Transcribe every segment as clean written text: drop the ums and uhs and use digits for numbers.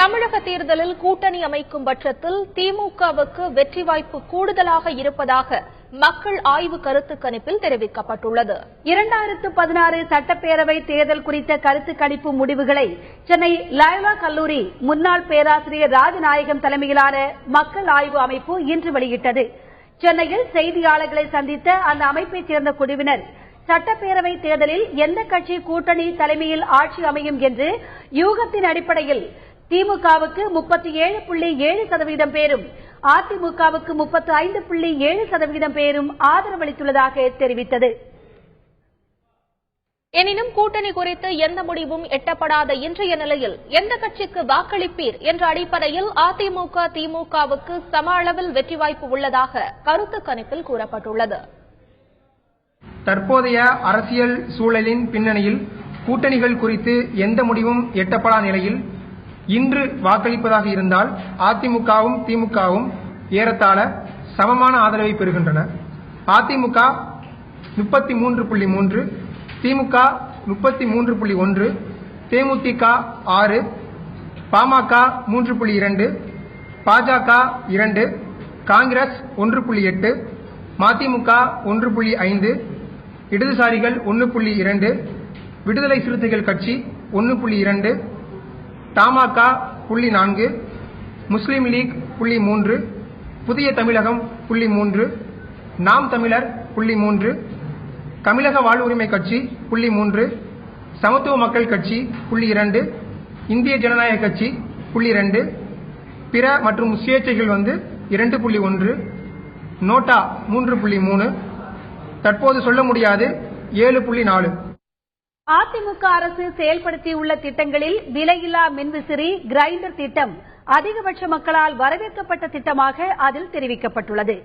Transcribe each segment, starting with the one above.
தமிழக தேர்தலில் கூட்டணி அமைக்கும் பட்சத்தில் திமுகவுக்கு வெற்றி வாய்ப்பு கூடுதலாக இருப்பதாக மக்கள் ஆய்வு கருத்து கணிப்பில் தெரிவிக்கப்பட்டுள்ளது. 2016 சட்டப்பேரவை தேர்தல் குறித்த கருத்து கணிப்பு முடிவுகளை சென்னை லயோலா கல்லூரி முன்னாள் பேராசிரியர் ராஜநாயகம் தலைமையிலான மக்கள் ஆய்வு அமைப்பு இன்று வெளியிட்டது. சென்னையில் செய்தியாளர்களை சந்தித்த அந்த அமைப்பைச் சேர்ந்த குழுவினர் சட்டப்பேரவை தேர்தலில் எந்த கட்சி கூட்டணி தலைமையில் ஆட்சி அமையும் என்று யூகத்தின் அடிப்படையில் திமுகவுக்கு 37.7% பேரும் அதிமுகவுக்கு 35.7% பேரும் ஆதரவளித்துள்ளதாக தெரிவித்தது. எனினும் கூட்டணி குறித்து எந்த முடிவும் எட்டப்படாத இன்றைய நிலையில் எந்த கட்சிக்கு வாக்களிப்பீர் என்ற அடிப்படையில் அதிமுக திமுகவுக்கு சம அளவில் வெற்றி வாய்ப்பு உள்ளதாக கருத்து கணிப்பில் கூறப்பட்டுள்ளது. தற்போதைய அரசியல் சூழலின் பின்னணியில் கூட்டணிகள் குறித்து எந்த முடிவும் எட்டப்படா நிலையில் இன்று வாக்களிப்பதாக இருந்தால் அதிமுகவும் திமுகவும் ஏறத்தாழ சமமான ஆதரவை பெறுகின்றன. அதிமுக 33.3, திமுக 33.1, தேமுதிக 6, பாமக 3.2, பாஜக 2, காங்கிரஸ் 1.8, மதிமுக 1.5, இடதுசாரிகள் 1.2, விடுதலை சிறுத்தைகள் கட்சி 1.2, தமாக 0.4, முஸ்லீம் லீக் 0.3, புதிய தமிழகம் 0.3, நாம் தமிழர் 0.3, தமிழக வாழ்வுரிமை கட்சி 0.3, சமத்துவ மக்கள் கட்சி 0.2, இந்திய ஜனநாயக கட்சி 0.2, பிற மற்றும் சுயேட்சைகள் 2.1, நோட்டா 3.3, தற்போது சொல்ல முடியாது 7.4. அதிமுக அரசு செயல்படுத்தியுள்ள திட்டங்களில் விலையில்லா மின்விசிறி, கிரைண்டர் திட்டம் அதிகபட்ச மக்களால் வரவேற்கப்பட்ட திட்டமாக அதில் தெரிவிக்கப்பட்டுள்ளது.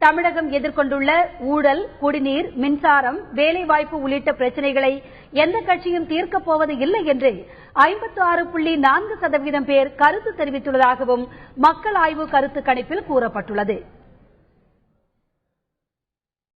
தமிழகம் எதிர்கொண்டுள்ள ஊழல், குடிநீர், மின்சாரம், வேலைவாய்ப்பு உள்ளிட்ட பிரச்சினைகளை எந்த கட்சியும் தீர்க்கப் போவது இல்லை என்று 56.4% பேர் கருத்து தெரிவித்துள்ளதாகவும் மக்கள் ஆய்வு கருத்து கணிப்பில் கூறப்பட்டுள்ளது.